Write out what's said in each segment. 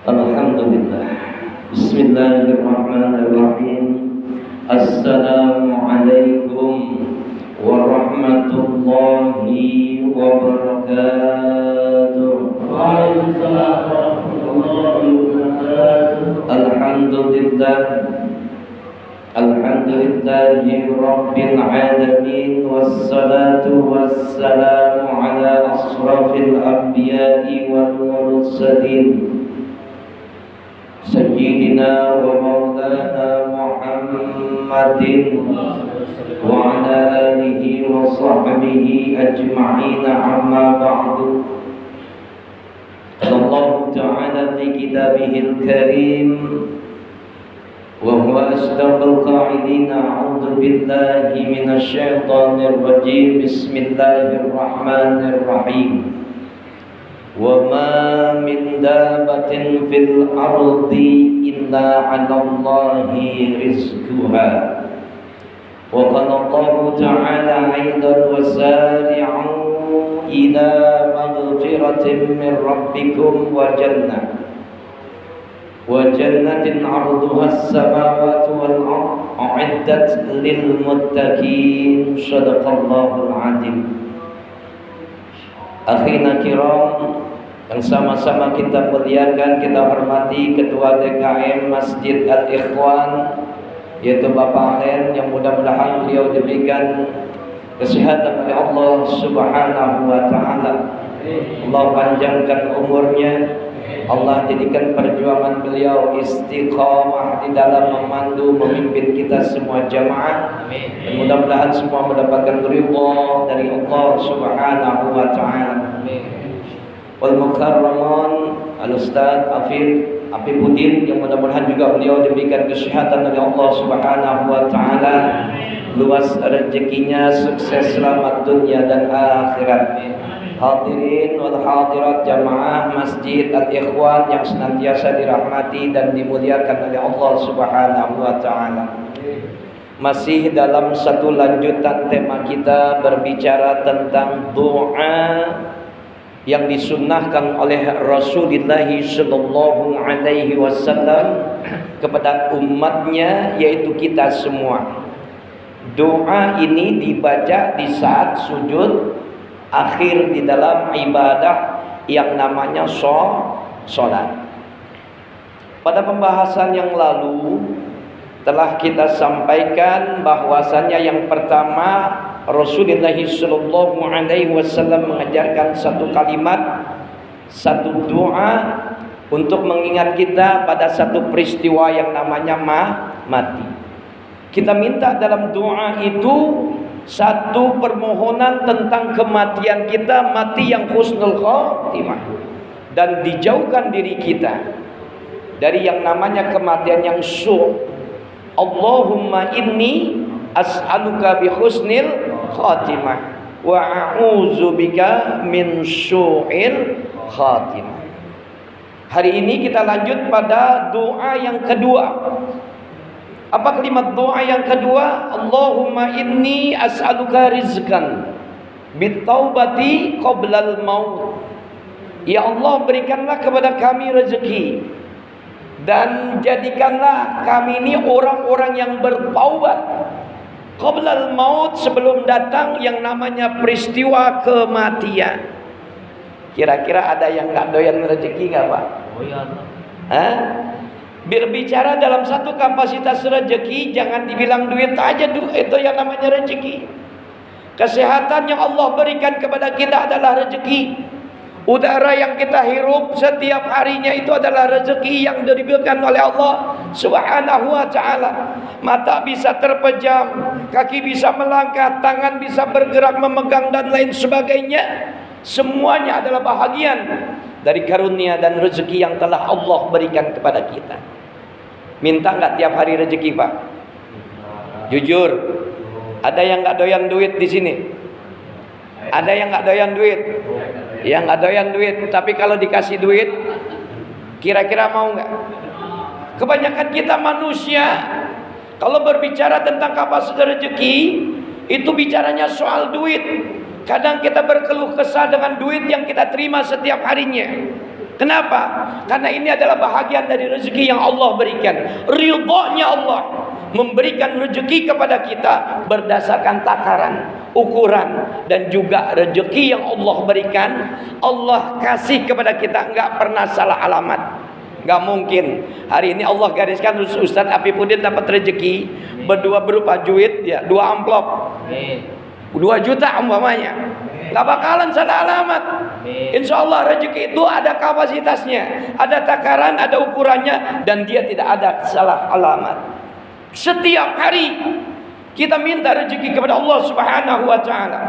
Alhamdulillah. Bismillahirrahmanirrahim. Assalamualaikum warahmatullahi wabarakatuh. Waalaikumsalam warahmatullahi wabarakatuh. Alhamdulillah. Alhamdulillahi rabbil alamin. Wassalatu wassalamu ala asrafil anbiya'i wal mursalin Sayyidina wa maulana Muhammadin wa ala alihi wa sahbihi ajma'in, amma ba'du. Allah Ta'ala fi kitabihil karim wa huwa asdaqul qa'ilin. A'udzu billahi minasy syaithanir rajim. Bismillahirrahmanirrahim. Wa ma min dabbatin fil ardi illa 'ala Allahi rizquha. Wa qala Allah Ta'ala aidan wasari'u ila maghfiratin min rabbikum wa jannatin 'arduha as-samawati wal ardh u'iddat lil muttaqin. Shadaqallahul 'azim. Akhina kiram, yang sama-sama kita muliakan, kita hormati Ketua DKM Masjid Al-Ikhwan, yaitu Bapak Ahen, yang mudah-mudahan beliau diberikan kesehatan oleh Allah Subhanahu wa Ta'ala. Allah panjangkan umurnya, Allah jadikan perjuangan beliau istiqamah di dalam memandu, memimpin kita semua jamaah. Dan mudah-mudahan semua mendapatkan ridha dari Allah Subhanahu wa Ta'ala. Wal mukarraman al-Ustaz Afifuddin, yang mudah-mudahan juga beliau diberikan kesehatan oleh Allah Subhanahu wa Ta'ala, luas rezekinya, sukses selamat dunia dan akhirat. Hadirin wal hadirat jamaah Masjid Al-Ikhwan yang senantiasa dirahmati dan dimuliakan oleh Allah Subhanahu wa Ta'ala. Masih dalam satu lanjutan tema kita berbicara tentang doa yang disunnahkan oleh Rasulullah sallallahu alaihi wasallam kepada umatnya, yaitu kita semua. Doa ini dibaca di saat sujud akhir di dalam ibadah yang namanya sholat. Pada pembahasan yang lalu telah kita sampaikan bahwasannya yang pertama, Rasulullah sallallahu alaihi wasallam mengajarkan satu kalimat, satu doa untuk mengingat kita pada satu peristiwa yang namanya mati. Kita minta dalam doa itu satu permohonan tentang kematian kita, mati yang husnul khotimah, dan dijauhkan diri kita dari yang namanya kematian yang su'. Allahumma inni as'aluka bi husnil khotimah wa a'udzubika min su'il khotimah. Hari ini kita lanjut pada doa yang kedua. Apa kalimat doa yang kedua? Allahumma inni as'aluka rizqan bitaubati qoblal maut. Ya Allah, berikanlah kepada kami rezeki dan jadikanlah kami ini orang-orang yang bertaubat qoblal maut, sebelum datang yang namanya peristiwa kematian. Kira-kira ada yang gak doyan rezeki gak Pak? Oh iya. Berbicara dalam satu kapasitas rezeki, jangan dibilang duit aja, itu yang namanya rezeki. Kesehatan yang Allah berikan kepada kita adalah rezeki. Udara yang kita hirup setiap harinya itu adalah rezeki yang diberikan oleh Allah Subhanahu wa Ta'ala. Mata bisa terpejam, kaki bisa melangkah, tangan bisa bergerak, memegang dan lain sebagainya. Semuanya adalah bahagian dari karunia dan rezeki yang telah Allah berikan kepada kita. Minta nggak tiap hari rezeki Pak? Jujur, ada yang nggak doyan duit di sini? Ada yang nggak doyan duit? Yang nggak doyan duit, tapi kalau dikasih duit, kira-kira mau nggak? Kebanyakan kita manusia, kalau berbicara tentang kapasitas rezeki, itu bicaranya soal duit. Kadang kita berkeluh kesah dengan duit yang kita terima setiap harinya. Kenapa? Karena ini adalah bahagian dari rezeki yang Allah berikan. Ridhonya Allah memberikan rezeki kepada kita berdasarkan takaran, ukuran, dan juga rezeki yang Allah berikan, Allah kasih kepada kita, enggak pernah salah alamat. Enggak mungkin hari ini Allah gariskan Ustadz Afifuddin dapat rezeki berupa duit ya, 2 amplop, 2 juta umpamanya, nggak bakalan salah alamat. Insya Allah rezeki itu ada kapasitasnya, ada takaran, ada ukurannya, dan dia tidak ada salah alamat. Setiap hari kita minta rezeki kepada Allah Subhanahu wa taala.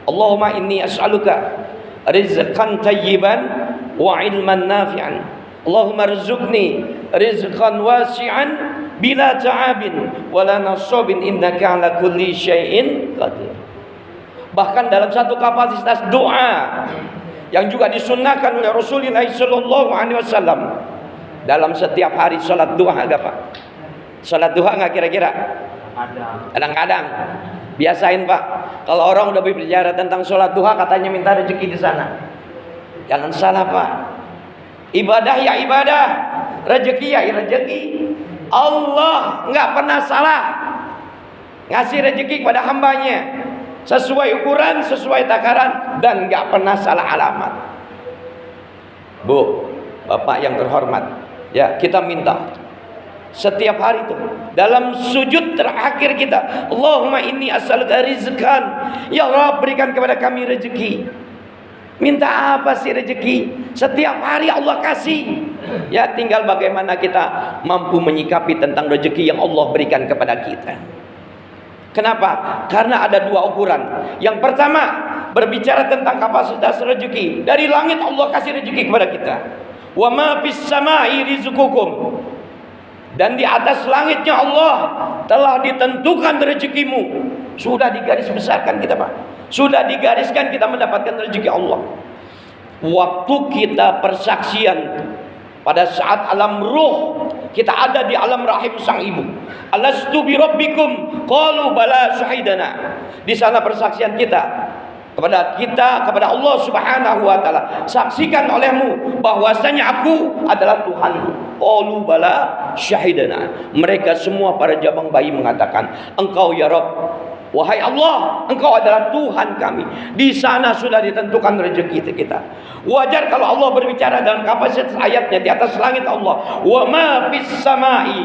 Allahumma inni as'aluka rizqan tayyiban wa ilman nafi'an. Allahumma rizqni rizqan wasi'an bila ta'abin wa la nasabin innaka ala kulli syai'in qadir. Bahkan dalam satu kapasitas doa yang juga disunnahkan oleh Rasulullah SAW dalam setiap hari sholat duha, enggak Pak? Sholat duha enggak kira-kira? Kadang-kadang biasain Pak. Kalau orang udah berbicara tentang sholat duha katanya minta rezeki di sana. Jangan salah Pak. Ibadah ya ibadah, rezeki ya rezeki. Allah enggak pernah salah ngasih rezeki kepada hambanya sesuai ukuran, sesuai takaran, dan nggak pernah salah alamat. Bu, Bapak yang terhormat, ya kita minta setiap hari itu dalam sujud terakhir kita, Allahumma inni as'aluka rizqan, ya Rabb berikan kepada kami rezeki. Minta apa sih rezeki? Setiap hari Allah kasih. Ya tinggal bagaimana kita mampu menyikapi tentang rezeki yang Allah berikan kepada kita. Kenapa? Karena ada 2 ukuran. Yang pertama, berbicara tentang kapasitas rezeki. Dari langit Allah kasih rezeki kepada kita. Wa ma fis samai rizqukum. Dan di atas langitnya Allah telah ditentukan rezekimu. Sudah digaris besarkan kita Pak. Sudah digariskan kita mendapatkan rezeki Allah. Waktu kita persaksian pada saat alam ruh, kita ada di alam rahim sang ibu. Alastu bi rabbikum qalu bala syahidana. Di sana persaksian kita kepada Allah Subhanahu wa taala. Saksikan olehmu bahwasanya aku adalah Tuhanmu. Qalu bala syahidana. Mereka semua para jabang bayi mengatakan, Engkau ya Rabb, wahai Allah, Engkau adalah Tuhan kami. Di sana sudah ditentukan rezeki kita. Wajar kalau Allah berbicara dalam kapasitas ayatnya di atas langit Allah. Wa ma fis samai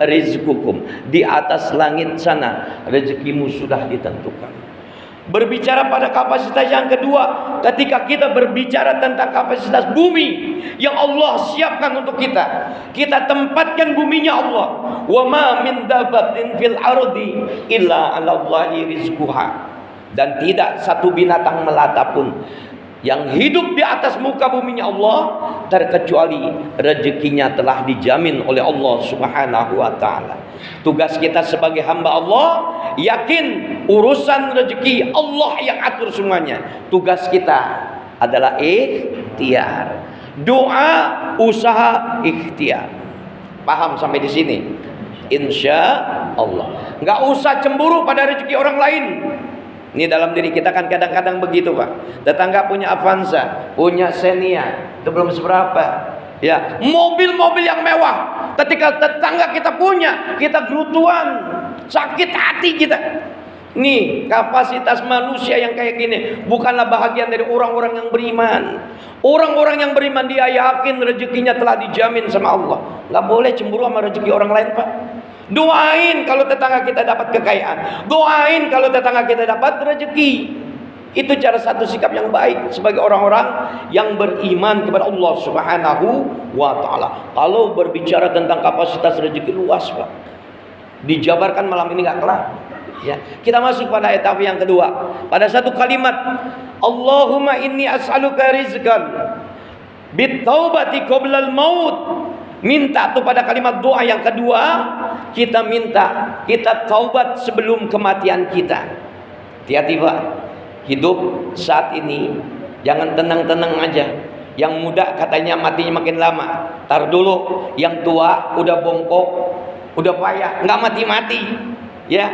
rizqukum. Di atas langit sana rezekimu sudah ditentukan. Berbicara pada kapasitas yang kedua, ketika kita berbicara tentang kapasitas bumi yang Allah siapkan untuk kita, kita tempatkan buminya Allah. Wa ma min dabbatin fil ardi illa 'alallahi rizquha. Dan tidak satu binatang melata pun yang hidup di atas muka buminya Allah terkecuali rezekinya telah dijamin oleh Allah Subhanahu wa taala. Tugas kita sebagai hamba Allah, yakin urusan rezeki Allah yang atur semuanya. Tugas kita adalah ikhtiar. Doa, usaha, ikhtiar. Paham sampai di sini? Insya Allah. Nggak usah cemburu pada rezeki orang lain. Ini dalam diri kita kan kadang-kadang begitu Pak. Tetangga punya Avanza, punya Xenia, itu belum seberapa. Ya, mobil-mobil yang mewah. Ketika tetangga kita punya, kita gerutuan, sakit hati kita. Nih, kapasitas manusia yang kayak gini bukanlah bahagian dari orang-orang yang beriman. Orang-orang yang beriman dia yakin rezekinya telah dijamin sama Allah. Gak boleh cemburu sama rezeki orang lain Pak. Doain kalau tetangga kita dapat kekayaan. Doain kalau tetangga kita dapat rezeki. Itu cara satu sikap yang baik sebagai orang-orang yang beriman kepada Allah Subhanahu wa taala. Kalau berbicara tentang kapasitas rezeki luas Pak, dijabarkan malam ini nggak kelar. Ya, kita masuk pada etap yang kedua. Pada satu kalimat, Allahumma inni as'aluka rizqan bitaubati qoblal maut. Minta tuh pada kalimat doa yang kedua, kita minta kita taubat sebelum kematian kita. Hati-hati Pak, hidup saat ini jangan tenang-tenang aja. Yang muda katanya matinya makin lama. Tar dulu, yang tua udah bongkok, udah payah, nggak mati-mati. Ya,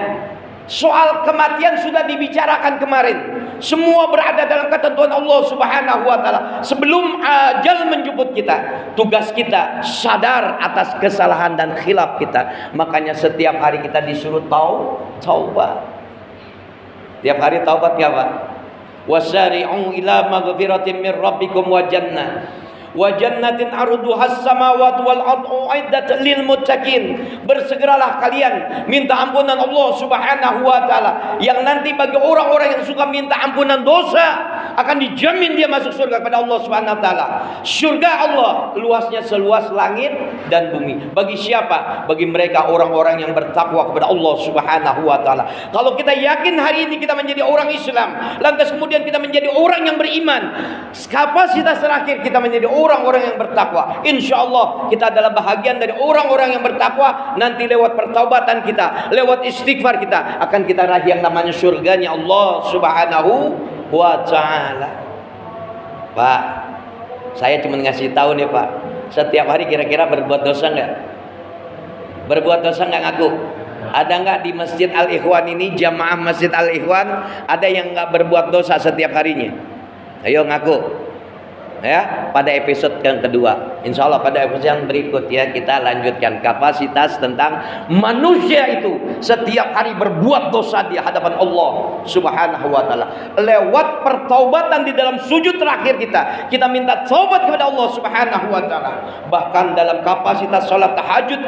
Soal kematian sudah dibicarakan kemarin. Semua berada dalam ketentuan Allah Subhanahu wa taala. Sebelum ajal menjemput kita, tugas kita sadar atas kesalahan dan khilaf kita. Makanya setiap hari kita disuruh taubat. Tiap hari taubat ya Pak. Wasari'u ila maghfiratin min rabbikum wa jannah. Wa jannatin arduhas samawati wal ardu uiddat lil muttaqin. Bersegeralah kalian minta ampunan Allah Subhanahu wa taala, yang nanti bagi orang-orang yang suka minta ampunan dosa akan dijamin dia masuk surga kepada Allah Subhanahu wa taala. Surga Allah luasnya seluas langit dan bumi. Bagi siapa? Bagi mereka orang-orang yang bertakwa kepada Allah Subhanahu wa taala. Kalau kita yakin hari ini kita menjadi orang Islam, lantas kemudian kita menjadi orang yang beriman, kapasitas terakhir kita menjadi orang-orang yang bertakwa. Insya Allah kita adalah bahagian dari orang-orang yang bertakwa. Nanti lewat pertaubatan kita, lewat istighfar kita, akan kita raih yang namanya surganya Allah Subhanahu wa ta'ala. Pak, saya cuma ngasih tahu nih Pak, setiap hari kira-kira berbuat dosa nggak? Berbuat dosa nggak ngaku? Ada nggak di Masjid Al-Ikhwan ini, jamaah Masjid Al-Ikhwan, ada yang nggak berbuat dosa setiap harinya? Ayo ngaku. Ya, pada episode yang kedua, insya Allah pada episode yang berikut ya kita lanjutkan kapasitas tentang manusia itu setiap hari berbuat dosa di hadapan Allah Subhanahu wa taala. Lewat pertaubatan di dalam sujud terakhir kita minta taubat kepada Allah Subhanahu wa taala. Bahkan dalam kapasitas sholat tahajud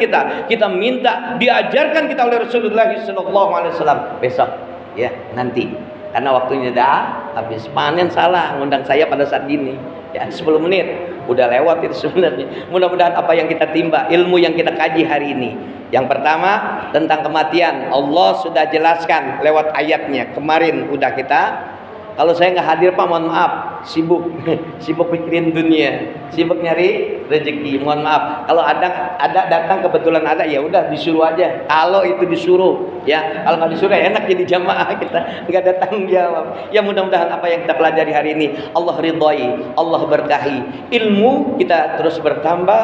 kita minta diajarkan kita oleh Rasulullah sallallahu alaihi wasallam. Besok ya, nanti karena waktunya dah habis. Panen salah ngundang saya pada saat gini ya, 10 menit udah lewat itu sebenarnya. Mudah-mudahan apa yang kita timba, ilmu yang kita kaji hari ini, yang pertama tentang kematian Allah sudah jelaskan lewat ayatnya. Kemarin udah kita, kalau saya nggak hadir Pak mohon maaf, sibuk pikirin dunia, sibuk nyari rezeki, mohon maaf. Kalau ada datang kebetulan ada, ya udah disuruh aja. Kalau itu disuruh ya, kalau nggak disuruh ya enak jadi jamaah, kita nggak ada tanggung jawab. Ya mudah-mudahan apa yang kita pelajari hari ini Allah ridhoi, Allah berkahi, ilmu kita terus bertambah,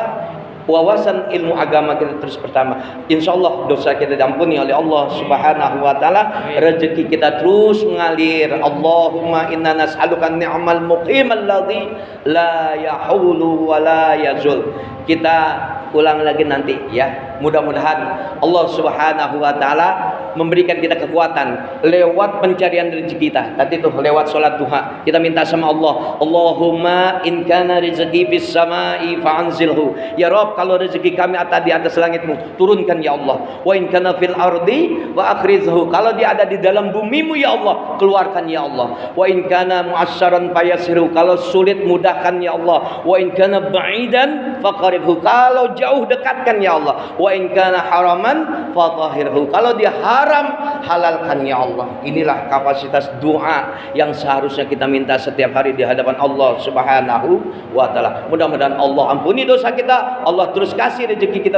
wawasan ilmu agama kita terus bertambah. Insya Allah dosa kita diampuni oleh Allah Subhanahu wa taala, rezeki kita terus mengalir. Allahumma inna nas'aluka ni'mal muqimal ladzi la yahulu wa la yazul. Kita ulang lagi nanti ya. Mudah-mudahan Allah Subhanahu wa taala memberikan kita kekuatan lewat pencarian rezeki kita. Tadi tuh lewat sholat duha kita minta sama Allah, Allahumma in kana rizqi fis samai fa'anzilhu. Ya Rabb, kalau rezeki kami di atas langitmu, turunkan ya Allah. Wa in kana fil ardi wa akhrizhu. Kalau dia ada di dalam bumimu ya Allah, keluarkan ya Allah. Wa in kana mu'assaran fayasirhu. Kalau sulit mudahkan ya Allah. Wa in kana ba'idan faqaribhu. Kalau jauh dekatkan ya Allah. Wa in kana haraman fatahhirhu. Kalau dia haram, halalkan ya Allah. Inilah kapasitas doa yang seharusnya kita minta setiap hari di hadapan Allah Subhanahu wa taala. Mudah-mudahan Allah ampuni dosa kita, Allah terus kasih rezeki kita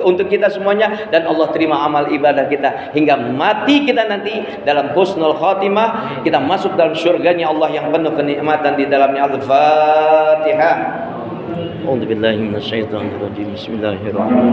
untuk kita semuanya, dan Allah terima amal ibadah kita hingga mati kita nanti dalam husnul khatimah, kita masuk dalam surganya Allah yang penuh kenikmatan di dalamnya. Al-Fatihah. A'udzubillahi minasyaitonir rajim. Bismillahirrahmanirrahim.